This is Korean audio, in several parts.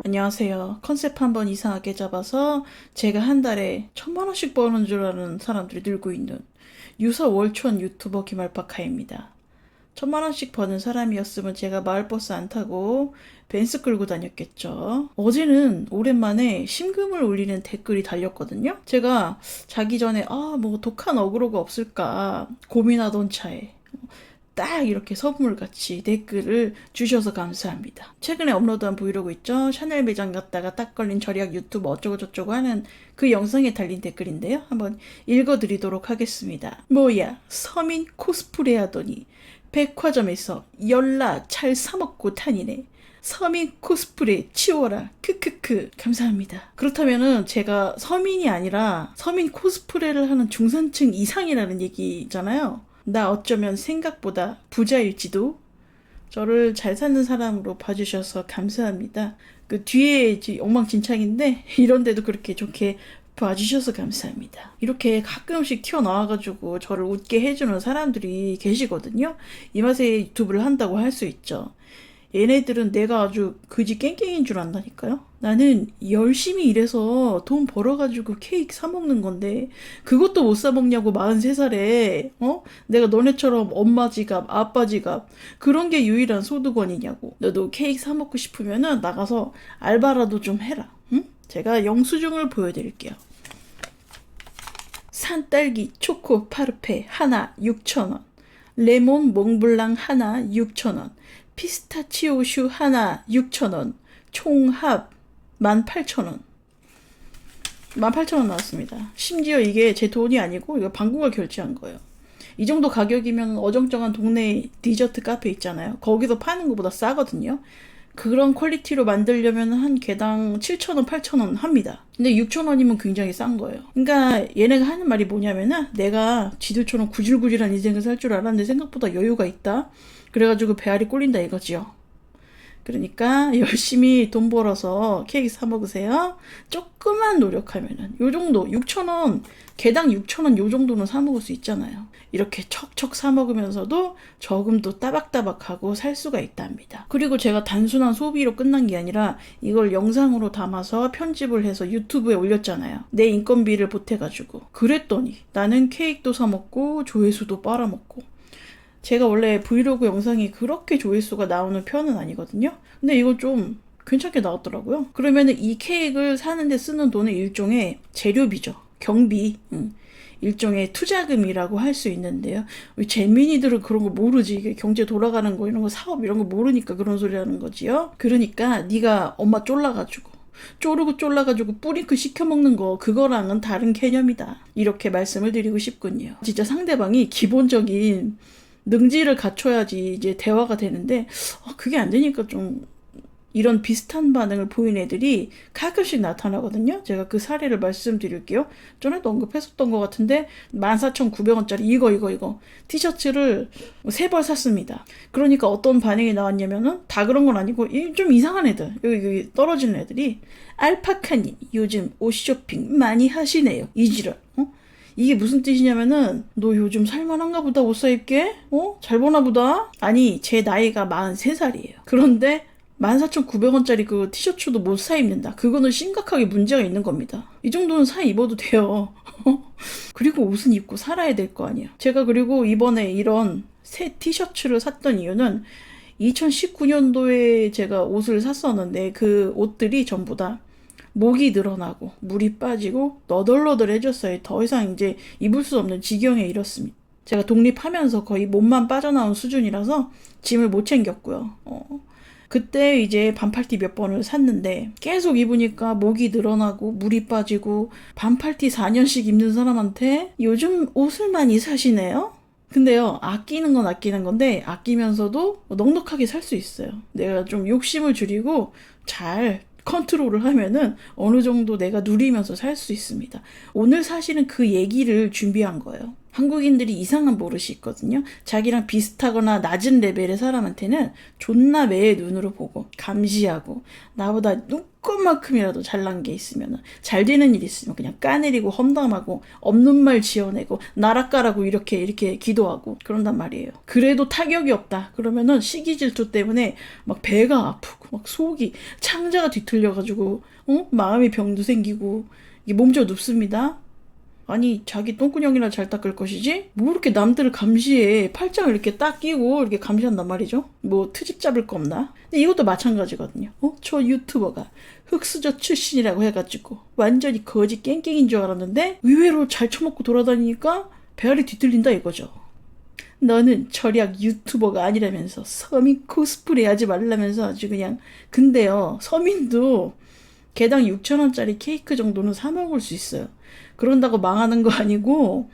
안녕하세요. 컨셉 한번 이상하게 잡아서 제가 한 달에 1,000만 원씩 버는 줄 아는 사람들이 늘고 있는 유사 월촌 유튜버 김알파카입니다. 1,000만 원씩 버는 사람이었으면 제가 마을버스 안 타고 벤츠 끌고 다녔겠죠. 어제는 오랜만에 심금을 울리는 댓글이 달렸거든요. 제가 자기 전에 뭐 독한 어그로가 없을까 고민하던 차에 딱 이렇게 선물같이 댓글을 주셔서 감사합니다. 최근에 업로드한 브이로그 있죠? 샤넬 매장 갔다가 딱 걸린 절약 유튜브 어쩌고저쩌고 하는 그 영상에 달린 댓글인데요. 한번 읽어드리도록 하겠습니다. 뭐야, 서민 코스프레 하더니 백화점에서 열라 잘 사먹고 다니네. 서민 코스프레 치워라. 크크크. 감사합니다. 그렇다면은 제가 서민이 아니라 서민 코스프레를 하는 중산층 이상이라는 얘기잖아요. 나 어쩌면 생각보다 부자일지도. 저를 잘 사는 사람으로 봐주셔서 감사합니다. 그 뒤에 엉망진창인데 이런데도 그렇게 좋게 봐주셔서 감사합니다. 이렇게 가끔씩 튀어나와가지고 저를 웃게 해주는 사람들이 계시거든요. 이 맛에 유튜브를 한다고 할 수 있죠. 얘네들은 내가 아주 그지 깽깽인 줄 안다니까요. 나는 열심히 일해서 돈 벌어가지고 케이크 사 먹는 건데 그것도 못 사 먹냐고 43살에 내가 너네처럼 엄마 지갑 아빠 지갑 그런 게 유일한 소득원이냐고. 너도 케이크 사 먹고 싶으면은 나가서 알바라도 좀 해라. 응? 제가 영수증을 보여드릴게요. 산딸기 초코 파르페 하나 6,000원, 레몬 몽블랑 하나 6,000원, 피스타치오 슈 하나 6,000원, 총합 18,000원. 18,000원 나왔습니다. 심지어 이게 제 돈이 아니고 이거 방구가 결제한 거예요. 이 정도 가격이면 어정쩡한 동네 디저트 카페 있잖아요. 거기서 파는 것보다 싸거든요. 그런 퀄리티로 만들려면 한 개당 7,000원, 8,000원 합니다. 근데 6,000원이면 굉장히 싼 거예요. 그러니까 얘네가 하는 말이 뭐냐면은 내가 지들처럼 구질구질한 인생을 살 줄 알았는데 생각보다 여유가 있다. 그래가지고 배알이 꼴린다 이거지요. 그러니까 열심히 돈 벌어서 케이크 사 먹으세요. 조금만 노력하면은 요 정도 6,000원 개당 6,000원 요 정도는 사 먹을 수 있잖아요. 이렇게 척척 사 먹으면서도 저금도 따박따박하고 살 수가 있답니다. 그리고 제가 단순한 소비로 끝난 게 아니라 이걸 영상으로 담아서 편집을 해서 유튜브에 올렸잖아요. 내 인건비를 보태가지고. 그랬더니 나는 케이크도 사 먹고 조회수도 빨아먹고. 제가 원래 브이로그 영상이 그렇게 조회수가 나오는 편은 아니거든요. 근데 이거 좀 괜찮게 나왔더라고요. 그러면은 이 케이크를 사는데 쓰는 돈은 일종의 재료비죠. 경비. 일종의 투자금이라고 할 수 있는데요. 재민이들은 그런 거 모르지. 이게 경제 돌아가는 거 이런 거 사업 이런 거 모르니까 그런 소리 하는 거지요. 그러니까 네가 엄마 쫄라가지고 쪼르고 쫄라가지고 뿌링클 시켜먹는 거 그거랑은 다른 개념이다. 이렇게 말씀을 드리고 싶군요. 진짜 상대방이 기본적인 능지를 갖춰야지 이제 대화가 되는데 그게 안 되니까 좀 이런 비슷한 반응을 보이는 애들이 가끔씩 나타나거든요. 제가 그 사례를 말씀드릴게요. 전에도 언급했었던 것 같은데 14,900원짜리 이거 티셔츠를 3벌 샀습니다. 그러니까 어떤 반응이 나왔냐면은 다 그런 건 아니고 좀 이상한 애들 여기 떨어지는 애들이 알파카님 요즘 옷 쇼핑 많이 하시네요. 이지랄. 이게 무슨 뜻이냐면은 너 요즘 살만한가 보다 옷 사 입게? 잘 보나 보다? 아니 제 나이가 43살이에요. 그런데 14,900원짜리 그 티셔츠도 못 사 입는다. 그거는 심각하게 문제가 있는 겁니다. 이 정도는 사 입어도 돼요. 그리고 옷은 입고 살아야 될 거 아니에요. 제가 그리고 이번에 이런 새 티셔츠를 샀던 이유는 2019년도에 제가 옷을 샀었는데 그 옷들이 전부 다 목이 늘어나고 물이 빠지고 너덜너덜해졌어요. 더 이상 이제 입을 수 없는 지경에 이렇습니다. 제가 독립하면서 거의 몸만 빠져나온 수준이라서 짐을 못 챙겼고요. 그때 이제 반팔티 몇 번을 샀는데 계속 입으니까 목이 늘어나고 물이 빠지고 반팔티 4년씩 입는 사람한테 요즘 옷을 많이 사시네요? 근데요, 아끼는 건 아끼는 건데 아끼면서도 넉넉하게 살 수 있어요. 내가 좀 욕심을 줄이고 잘 컨트롤을 하면은 어느 정도 내가 누리면서 살 수 있습니다. 오늘 사실은 그 얘기를 준비한 거예요. 한국인들이 이상한 버릇이 있거든요. 자기랑 비슷하거나 낮은 레벨의 사람한테는 존나 매의 눈으로 보고 감시하고, 나보다 눈꼽만큼이라도 잘난 게 있으면, 잘 되는 일 있으면 그냥 까내리고 험담하고 없는 말 지어내고 나락가라고 이렇게 기도하고 그런단 말이에요. 그래도 타격이 없다 그러면은 시기 질투 때문에 막 배가 아프고 막 속이 창자가 뒤틀려가지고 마음의 병도 생기고 이게 몸져 눕습니다. 아니 자기 똥구녕이나 잘 닦을 것이지 뭐 이렇게 남들을 감시해. 팔짱을 이렇게 딱 끼고 이렇게 감시한단 말이죠. 뭐 트집 잡을 거 없나. 근데 이것도 마찬가지거든요. 저 유튜버가 흑수저 출신이라고 해가지고 완전히 거지 깽깽인 줄 알았는데 의외로 잘 처먹고 돌아다니니까 배알이 뒤틀린다 이거죠. 너는 절약 유튜버가 아니라면서 서민 코스프레 하지 말라면서 아주 그냥. 근데요, 서민도 개당 6,000원짜리 케이크 정도는 사 먹을 수 있어요. 그런다고 망하는 거 아니고,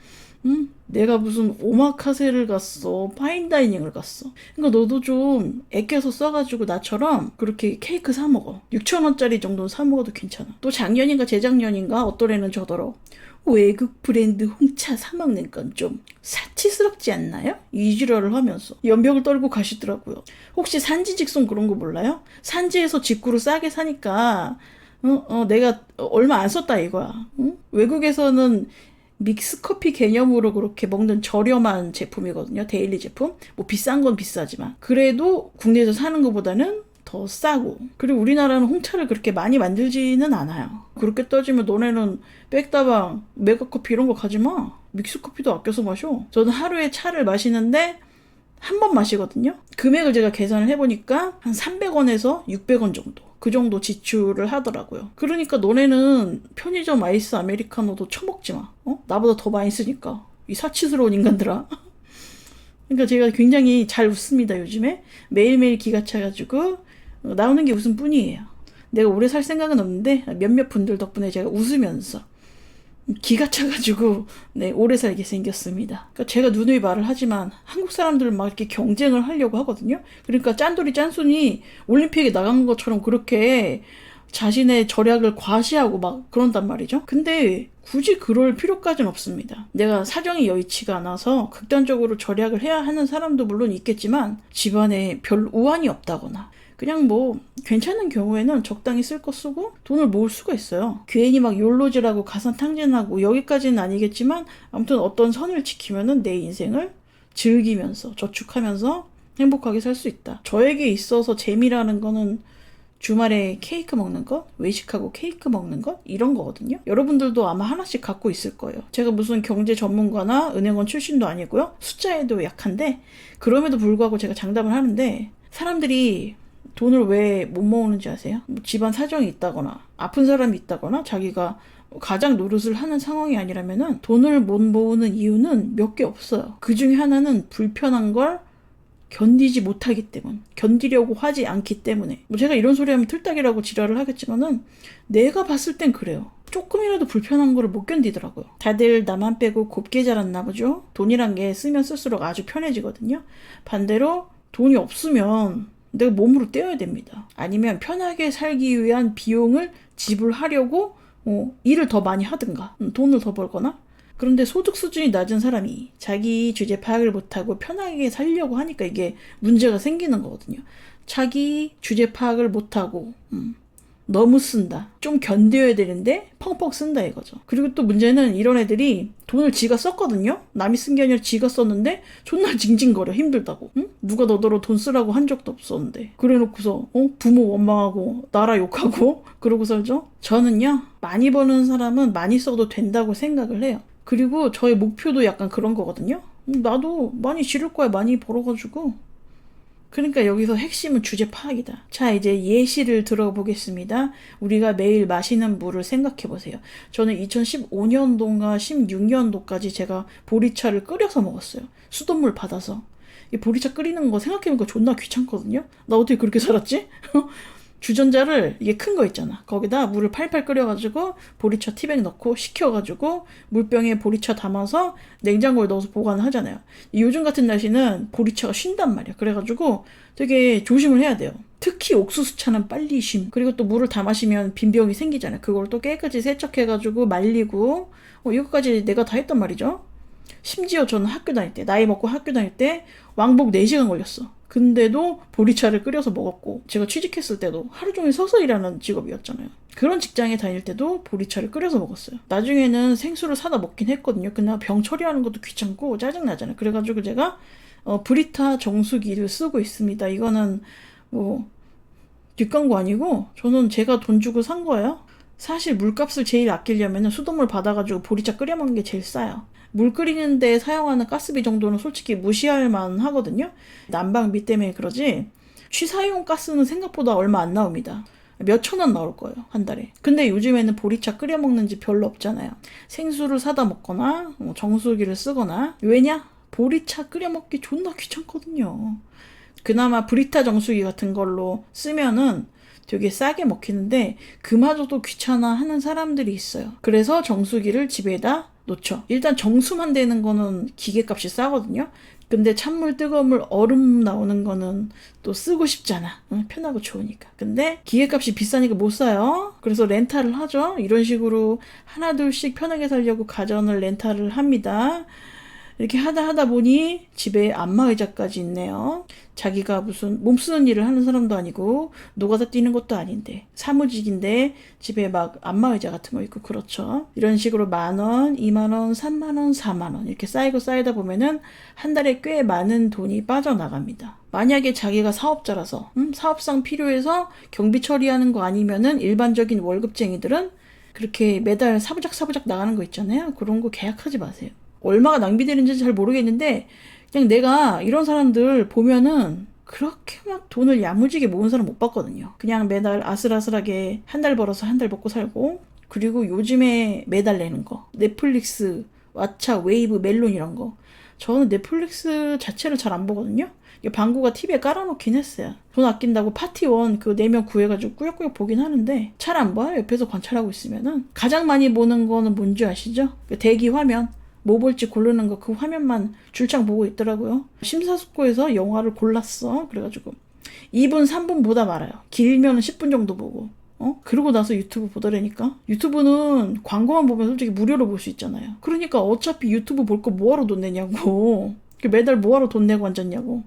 내가 무슨 오마카세를 갔어, 파인다이닝을 갔어. 그러니까 너도 좀 아껴서 써가지고 나처럼 그렇게 케이크 사 먹어. 6,000원짜리 정도는 사 먹어도 괜찮아. 또 작년인가 재작년인가 어떤 애는 저더러 외국 브랜드 홍차 사 먹는 건 좀 사치스럽지 않나요? 이지랄을 하면서 연병을 떨고 가시더라고요. 혹시 산지 직송 그런 거 몰라요? 산지에서 직구를 싸게 사니까 내가 얼마 안 썼다 이거야. 외국에서는 믹스커피 개념으로 그렇게 먹는 저렴한 제품이거든요. 데일리 제품. 뭐 비싼 건 비싸지만 그래도 국내에서 사는 것보다는 더 싸고. 그리고 우리나라는 홍차를 그렇게 많이 만들지는 않아요. 그렇게 따지면 너네는 백다방, 메가커피 이런 거 가지 마. 믹스커피도 아껴서 마셔. 저는 하루에 차를 마시는데 한 번 마시거든요. 금액을 제가 계산을 해보니까 한 300원에서 600원 정도. 그 정도 지출을 하더라고요. 그러니까 너네는 편의점 아이스 아메리카노도 처먹지 마. 나보다 더 많이 쓰니까. 이 사치스러운 인간들아. 그러니까 제가 굉장히 잘 웃습니다, 요즘에. 매일매일 기가 차가지고 나오는 게 웃음 뿐이에요. 내가 오래 살 생각은 없는데 몇몇 분들 덕분에 제가 웃으면서 기가 차가지고 오래 살게 생겼습니다. 그러니까 제가 누누이 말을 하지만 한국 사람들은 막 이렇게 경쟁을 하려고 하거든요. 그러니까 짠돌이 짠순이 올림픽에 나간 것처럼 그렇게 자신의 절약을 과시하고 막 그런단 말이죠. 근데 굳이 그럴 필요까지는 없습니다. 내가 사정이 여의치가 않아서 극단적으로 절약을 해야 하는 사람도 물론 있겠지만 집안에 별 우환이 없다거나 그냥 뭐 괜찮은 경우에는 적당히 쓸 거 쓰고 돈을 모을 수가 있어요. 괜히 막 욜로즈라고 가산탕진하고 여기까지는 아니겠지만 아무튼 어떤 선을 지키면은 내 인생을 즐기면서 저축하면서 행복하게 살 수 있다. 저에게 있어서 재미라는 거는 주말에 케이크 먹는 것, 외식하고 케이크 먹는 것 이런 거거든요. 여러분들도 아마 하나씩 갖고 있을 거예요. 제가 무슨 경제 전문가나 은행원 출신도 아니고요. 숫자에도 약한데 그럼에도 불구하고 제가 장담을 하는데 사람들이 돈을 왜 못 모으는지 아세요? 뭐 집안 사정이 있다거나 아픈 사람이 있다거나 자기가 가장 노릇을 하는 상황이 아니라면은 돈을 못 모으는 이유는 몇 개 없어요. 그 중에 하나는 불편한 걸 견디지 못하기 때문, 견디려고 하지 않기 때문에. 뭐 제가 이런 소리 하면 틀딱이라고 지랄을 하겠지만은 내가 봤을 땐 그래요. 조금이라도 불편한 거를 못 견디더라고요. 다들 나만 빼고 곱게 자랐나 보죠? 돈이란 게 쓰면 쓸수록 아주 편해지거든요. 반대로 돈이 없으면 내가 몸으로 떼어야 됩니다. 아니면 편하게 살기 위한 비용을 지불하려고 일을 더 많이 하든가 돈을 더 벌거나. 그런데 소득 수준이 낮은 사람이 자기 주제 파악을 못하고 편하게 살려고 하니까 이게 문제가 생기는 거거든요. 자기 주제 파악을 못하고 너무 쓴다. 좀 견뎌야 되는데 펑펑 쓴다 이거죠. 그리고 또 문제는 이런 애들이 돈을 지가 썼거든요. 남이 쓴 게 아니라 지가 썼는데 존나 징징거려. 힘들다고. 응? 누가 너더러 돈 쓰라고 한 적도 없었는데. 그래놓고서 부모 원망하고 나라 욕하고 그러고 살죠. 저는요, 많이 버는 사람은 많이 써도 된다고 생각을 해요. 그리고 저의 목표도 약간 그런 거거든요. 나도 많이 지를 거야. 많이 벌어가지고. 그러니까 여기서 핵심은 주제 파악이다. 자, 이제 예시를 들어보겠습니다. 우리가 매일 마시는 물을 생각해보세요. 저는 2015년도인가 16년도까지 제가 보리차를 끓여서 먹었어요. 수돗물 받아서. 이 보리차 끓이는 거 생각해보니까 존나 귀찮거든요. 나 어떻게 그렇게 살았지? 주전자를 이게 큰 거 있잖아. 거기다 물을 팔팔 끓여가지고 보리차 티백 넣고 식혀가지고 물병에 보리차 담아서 냉장고에 넣어서 보관을 하잖아요. 요즘 같은 날씨는 보리차가 쉰단 말이야. 그래가지고 되게 조심을 해야 돼요. 특히 옥수수차는 빨리 쉼. 그리고 또 물을 다 마시면 빈병이 생기잖아요. 그걸 또 깨끗이 세척해가지고 말리고 이거까지 내가 다 했단 말이죠. 심지어 저는 학교 다닐 때, 나이 먹고 학교 다닐 때 왕복 4시간 걸렸어. 근데도 보리차를 끓여서 먹었고, 제가 취직했을 때도 하루 종일 서서 일하는 직업이었잖아요. 그런 직장에 다닐 때도 보리차를 끓여서 먹었어요. 나중에는 생수를 사다 먹긴 했거든요. 근데 병 처리하는 것도 귀찮고 짜증나잖아요. 그래가지고 제가 브리타 정수기를 쓰고 있습니다. 이거는 뭐 뒷광고 아니고 저는 제가 돈 주고 산 거예요. 사실 물값을 제일 아끼려면 수돗물 받아가지고 보리차 끓여 먹는 게 제일 싸요. 물 끓이는데 사용하는 가스비 정도는 솔직히 무시할 만 하거든요. 난방비 때문에 그러지 취사용 가스는 생각보다 얼마 안 나옵니다. 몇 천 원 나올 거예요, 한 달에. 근데 요즘에는 보리차 끓여 먹는 집 별로 없잖아요. 생수를 사다 먹거나 정수기를 쓰거나. 왜냐? 보리차 끓여 먹기 존나 귀찮거든요. 그나마 브리타 정수기 같은 걸로 쓰면은 되게 싸게 먹히는데 그마저도 귀찮아 하는 사람들이 있어요. 그래서 정수기를 집에다 놓죠. 일단 정수만 되는 거는 기계값이 싸거든요. 근데 찬물, 뜨거운 물, 얼음 나오는 거는 또 쓰고 싶잖아. 응? 편하고 좋으니까. 근데 기계값이 비싸니까 못 사요. 그래서 렌탈을 하죠. 이런 식으로 하나둘씩 편하게 살려고 가전을 렌탈을 합니다. 이렇게 하다 보니 집에 안마의자까지 있네요. 자기가 무슨 몸쓰는 일을 하는 사람도 아니고 노가다 뛰는 것도 아닌데 사무직인데 집에 막 안마의자 같은 거 있고 그렇죠. 이런 식으로 10,000원, 20,000원, 30,000원, 40,000원 이렇게 쌓이고 쌓이다 보면은 한 달에 꽤 많은 돈이 빠져나갑니다. 만약에 자기가 사업자라서 사업상 필요해서 경비 처리하는 거 아니면은 일반적인 월급쟁이들은 그렇게 매달 사부작 나가는 거 있잖아요. 그런 거 계약하지 마세요. 얼마가 낭비되는지 잘 모르겠는데 그냥 내가 이런 사람들 보면은 그렇게 막 돈을 야무지게 모은 사람 못 봤거든요. 그냥 매달 아슬아슬하게 한 달 벌어서 한 달 먹고 살고. 그리고 요즘에 매달 내는 거 넷플릭스, 왓챠, 웨이브, 멜론 이런 거 저는 넷플릭스 자체를 잘 안 보거든요. 방구가 TV에 깔아놓긴 했어요. 돈 아낀다고 파티원 그 4명 구해가지고 꾸역꾸역 보긴 하는데 잘 안 봐요. 옆에서 관찰하고 있으면은. 가장 많이 보는 거는 뭔지 아시죠? 대기 화면. 뭐 볼지 고르는 거 그 화면만 줄창 보고 있더라고요. 심사숙고해서 영화를 골랐어. 그래가지고 2분, 3분 보다 말아요. 길면 10분 정도 보고. 그러고 나서 유튜브 보더라니까. 유튜브는 광고만 보면 솔직히 무료로 볼 수 있잖아요. 그러니까 어차피 유튜브 볼 거 뭐하러 돈 내냐고. 매달 뭐하러 돈 내고 앉았냐고.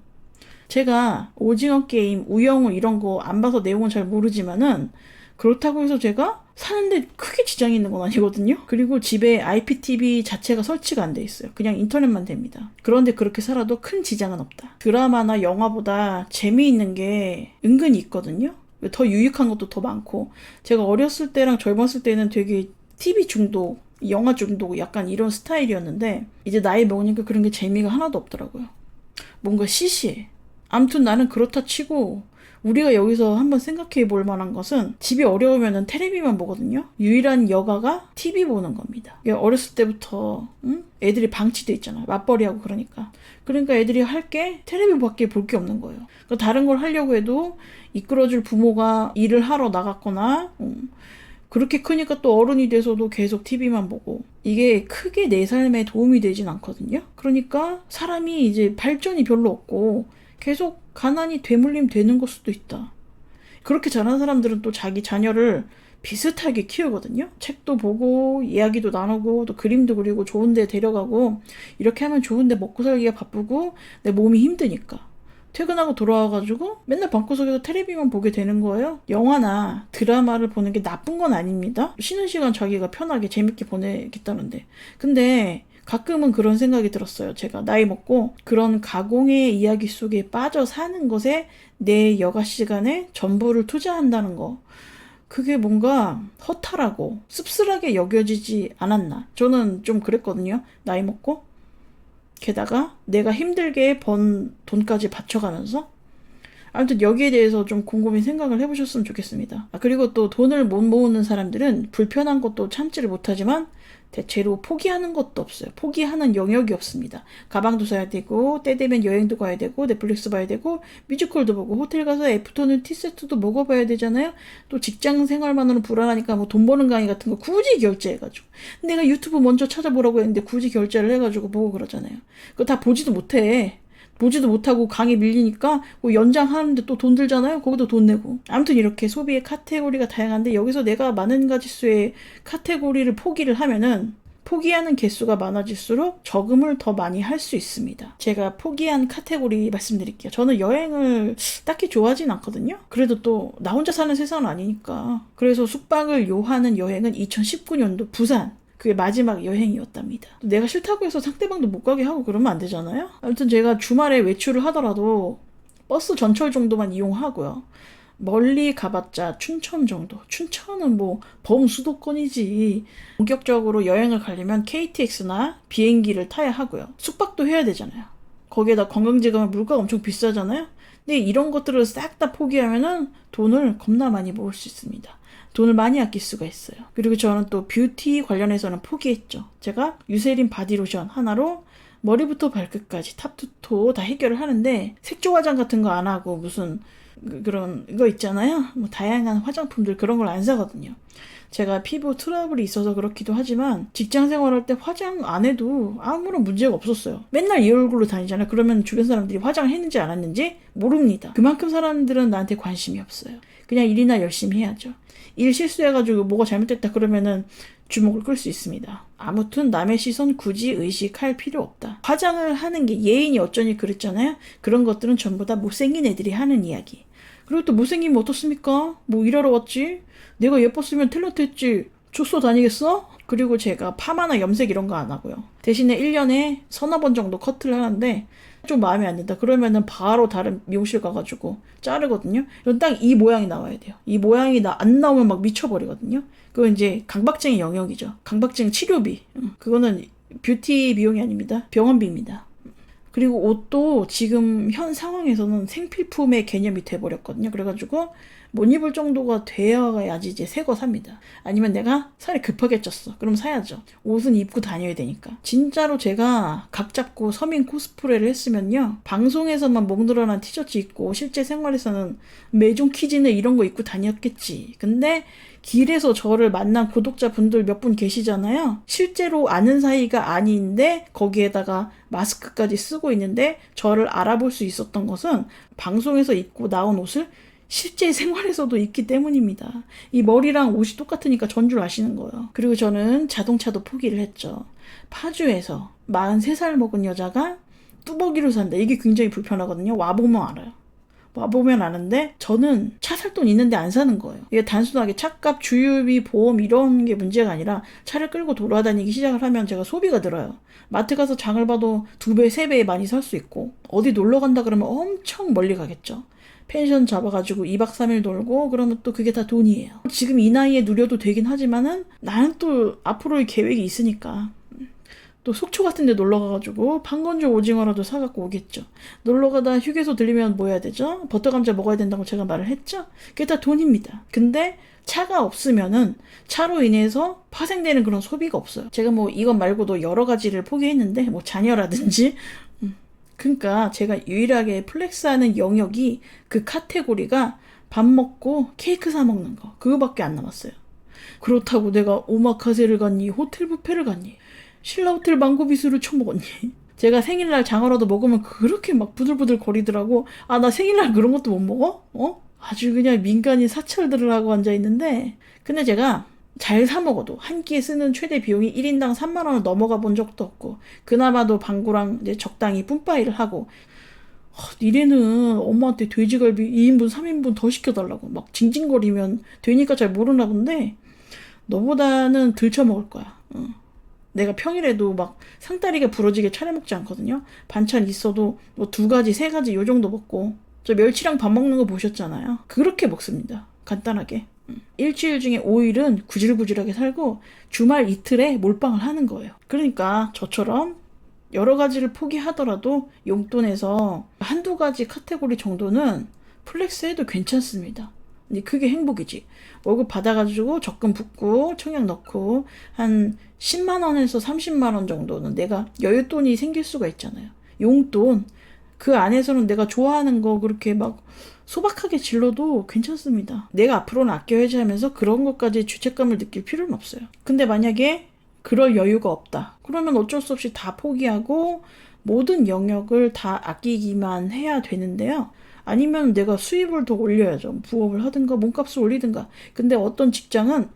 제가 오징어 게임, 우영우 이런 거 안 봐서 내용은 잘 모르지만은 그렇다고 해서 제가 사는데 크게 지장이 있는 건 아니거든요. 그리고 집에 IPTV 자체가 설치가 안 돼 있어요. 그냥 인터넷만 됩니다. 그런데 그렇게 살아도 큰 지장은 없다. 드라마나 영화보다 재미있는 게 은근히 있거든요. 더 유익한 것도 더 많고. 제가 어렸을 때랑 젊었을 때는 되게 TV 중독, 영화 중독 약간 이런 스타일이었는데 이제 나이 먹으니까 그런 게 재미가 하나도 없더라고요. 뭔가 시시해. 아무튼 나는 그렇다 치고 우리가 여기서 한번 생각해 볼 만한 것은 집이 어려우면은 테레비만 보거든요. 유일한 여가가 TV 보는 겁니다. 어렸을 때부터 애들이 방치돼 있잖아. 맞벌이하고 그러니까 애들이 할 게 테레비밖에 볼 게 없는 거예요. 그러니까 다른 걸 하려고 해도 이끌어줄 부모가 일을 하러 나갔거나 그렇게 크니까 또 어른이 돼서도 계속 TV만 보고 이게 크게 내 삶에 도움이 되진 않거든요. 그러니까 사람이 이제 발전이 별로 없고 계속 가난이 되물림 되는 걸 수도 있다. 그렇게 자란 사람들은 또 자기 자녀를 비슷하게 키우거든요. 책도 보고 이야기도 나누고 또 그림도 그리고 좋은 데 데려가고 이렇게 하면 좋은데 먹고 살기가 바쁘고 내 몸이 힘드니까. 퇴근하고 돌아와가지고 맨날 방구석에서 텔레비만 보게 되는 거예요. 영화나 드라마를 보는 게 나쁜 건 아닙니다. 쉬는 시간 자기가 편하게 재밌게 보내겠다는데. 근데 가끔은 그런 생각이 들었어요. 제가 나이 먹고 그런 가공의 이야기 속에 빠져 사는 것에 내 여가 시간에 전부를 투자한다는 거. 그게 뭔가 허탈하고 씁쓸하게 여겨지지 않았나. 저는 좀 그랬거든요. 나이 먹고. 게다가 내가 힘들게 번 돈까지 바쳐가면서. 아무튼 여기에 대해서 좀 곰곰이 생각을 해보셨으면 좋겠습니다. 그리고 또 돈을 못 모으는 사람들은 불편한 것도 참지를 못하지만 대체로 포기하는 것도 없어요. 포기하는 영역이 없습니다. 가방도 사야 되고 때 되면 여행도 가야 되고 넷플릭스 봐야 되고 뮤지컬도 보고 호텔 가서 애프터눈 티세트도 먹어봐야 되잖아요. 또 직장 생활만으로는 불안하니까 뭐 돈 버는 강의 같은 거 굳이 결제해가지고 내가 유튜브 먼저 찾아보라고 했는데 굳이 결제를 해가지고 보고 그러잖아요. 그거 다 보지도 못해. 보지도 못하고 강의 밀리니까 뭐 연장하는데 또 돈 들잖아요. 거기도 돈 내고. 아무튼 이렇게 소비의 카테고리가 다양한데 여기서 내가 많은 가지 수의 카테고리를 포기를 하면은 포기하는 개수가 많아질수록 저금을 더 많이 할 수 있습니다. 제가 포기한 카테고리 말씀드릴게요. 저는 여행을 딱히 좋아하진 않거든요. 그래도 또 나 혼자 사는 세상은 아니니까. 그래서 숙박을 요하는 여행은 2019년도 부산. 그게 마지막 여행이었답니다. 내가 싫다고 해서 상대방도 못 가게 하고 그러면 안 되잖아요. 아무튼 제가 주말에 외출을 하더라도 버스 전철 정도만 이용하고요. 멀리 가봤자 춘천 정도. 춘천은 뭐 범수도권이지. 본격적으로 여행을 가려면 KTX나 비행기를 타야 하고요. 숙박도 해야 되잖아요. 거기에다 관광지 가면 물가가 엄청 비싸잖아요. 근데 이런 것들을 싹 다 포기하면은 돈을 겁나 많이 모을 수 있습니다. 돈을 많이 아낄 수가 있어요. 그리고 저는 또 뷰티 관련해서는 포기했죠. 제가 유세린 바디로션 하나로 머리부터 발끝까지 탑투토 다 해결을 하는데 색조 화장 같은 거 안 하고 무슨 그런 거 있잖아요. 뭐 다양한 화장품들 그런 걸 안 사거든요. 제가 피부 트러블이 있어서 그렇기도 하지만 직장 생활할 때 화장 안 해도 아무런 문제가 없었어요. 맨날 이 얼굴로 다니잖아요. 그러면 주변 사람들이 화장을 했는지 안 했는지 모릅니다. 그만큼 사람들은 나한테 관심이 없어요. 그냥 일이나 열심히 해야죠. 일 실수해가지고 뭐가 잘못됐다 그러면은 주목을 끌 수 있습니다. 아무튼 남의 시선 굳이 의식할 필요 없다. 화장을 하는 게 예인이 어쩌니 그랬잖아요. 그런 것들은 전부 다 못생긴 애들이 하는 이야기. 그리고 또 못생기면 어떻습니까? 뭐 일하러 왔지? 내가 예뻤으면 탤런트 했지. 줬어 다니겠어? 그리고 제가 파마나 염색 이런 거 안 하고요. 대신에 1년에 서너 번 정도 커트를 하는데 좀 마음에 안 든다. 그러면은 바로 다른 미용실 가가지고 자르거든요. 이건 딱 이 모양이 나와야 돼요. 이 모양이 안 나오면 막 미쳐버리거든요. 그건 이제 강박증의 영역이죠. 강박증 치료비. 그거는 뷰티 비용이 아닙니다. 병원비입니다. 그리고 옷도 지금 현 상황에서는 생필품의 개념이 돼버렸거든요. 그래가지고 못 입을 정도가 되어야지 이제 새 거 삽니다. 아니면 내가 살이 급하게 쪘어. 그럼 사야죠. 옷은 입고 다녀야 되니까. 진짜로 제가 각 잡고 서민 코스프레를 했으면요. 방송에서만 몽드러난 티셔츠 입고 실제 생활에서는 매종 키즈네 이런 거 입고 다녔겠지. 근데 길에서 저를 만난 구독자분들 몇 분 계시잖아요. 실제로 아는 사이가 아닌데 거기에다가 마스크까지 쓰고 있는데 저를 알아볼 수 있었던 것은 방송에서 입고 나온 옷을 실제 생활에서도 입기 때문입니다. 이 머리랑 옷이 똑같으니까 전 줄 아시는 거예요. 그리고 저는 자동차도 포기를 했죠. 파주에서 43살 먹은 여자가 뚜벅이로 산다. 이게 굉장히 불편하거든요. 와보면 알아요. 와보면 아는데 저는 차 살 돈 있는데 안 사는 거예요. 이게 단순하게 차값, 주유비, 보험 이런 게 문제가 아니라 차를 끌고 돌아다니기 시작을 하면 제가 소비가 들어요. 마트 가서 장을 봐도 2배, 3배 많이 살 수 있고 어디 놀러 간다 그러면 엄청 멀리 가겠죠. 펜션 잡아가지고 2박 3일 놀고 그러면 또 그게 다 돈이에요. 지금 이 나이에 누려도 되긴 하지만은 나는 또 앞으로의 계획이 있으니까 또 속초 같은 데 놀러 가가지고 판건조 오징어라도 사갖고 오겠죠. 놀러 가다 휴게소 들리면 뭐 해야 되죠? 버터감자 먹어야 된다고 제가 말을 했죠? 그게 다 돈입니다. 근데 차가 없으면은 차로 인해서 파생되는 그런 소비가 없어요. 제가 뭐 이것 말고도 여러 가지를 포기했는데 뭐 자녀라든지 그러니까 제가 유일하게 플렉스하는 영역이 그 카테고리가 밥 먹고 케이크 사 먹는 거 그거밖에 안 남았어요. 그렇다고 내가 오마카세를 갔니 호텔 뷔페를 갔니 신라호텔 망고비수를 처먹었니 제가 생일날 장어라도 먹으면 그렇게 막 부들부들 거리더라고. 아, 나 생일날 그런 것도 못 먹어? 아주 그냥 민간인 사찰들을 하고 앉아있는데 근데 제가 잘 사 먹어도 한 끼에 쓰는 최대 비용이 1인당 3만 원을 넘어가 본 적도 없고 그나마도 방구랑 이제 적당히 뿜빠이를 하고 니네는 엄마한테 돼지갈비 2인분 3인분 더 시켜달라고 막 징징거리면 되니까 잘 모르나 본데 너보다는 덜 처먹을 거야. 내가 평일에도 막 상다리가 부러지게 차려 먹지 않거든요. 반찬 있어도 뭐 2가지 3가지 요 정도 먹고 저 멸치랑 밥 먹는 거 보셨잖아요. 그렇게 먹습니다. 간단하게. 일주일 중에 5일은 구질구질하게 살고 주말 이틀에 몰빵을 하는 거예요. 그러니까 저처럼 여러 가지를 포기하더라도 용돈에서 한두 가지 카테고리 정도는 플렉스 해도 괜찮습니다. 근데 그게 행복이지. 월급 받아가지고 적금 붓고 청약 넣고 한 10만 원에서 30만 원 정도는 내가 여윳돈이 생길 수가 있잖아요. 용돈. 그 안에서는 내가 좋아하는 거 그렇게 막 소박하게 질러도 괜찮습니다. 내가 앞으로는 아껴야지 하면서 그런 것까지 죄책감을 느낄 필요는 없어요. 근데 만약에 그럴 여유가 없다. 그러면 어쩔 수 없이 다 포기하고 모든 영역을 다 아끼기만 해야 되는데요. 아니면 내가 수입을 더 올려야죠. 부업을 하든가 몸값을 올리든가. 근데 어떤 직장은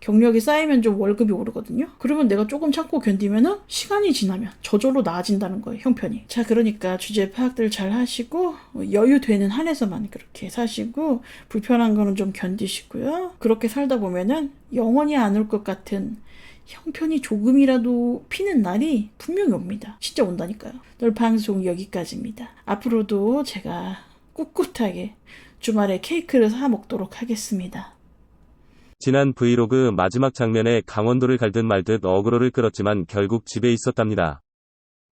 경력이 쌓이면 좀 월급이 오르거든요. 그러면 내가 조금 참고 견디면은 시간이 지나면 저절로 나아진다는 거예요, 형편이. 자, 그러니까 주제 파악들 잘 하시고 여유되는 한에서만 그렇게 사시고 불편한 거는 좀 견디시고요. 그렇게 살다 보면은 영원히 안 올 것 같은 형편이 조금이라도 피는 날이 분명히 옵니다. 진짜 온다니까요. 오늘 방송 여기까지입니다. 앞으로도 제가 꿋꿋하게 주말에 케이크를 사 먹도록 하겠습니다. 지난 브이로그 마지막 장면에 강원도를 갈듯 말듯 어그로를 끌었지만 결국 집에 있었답니다.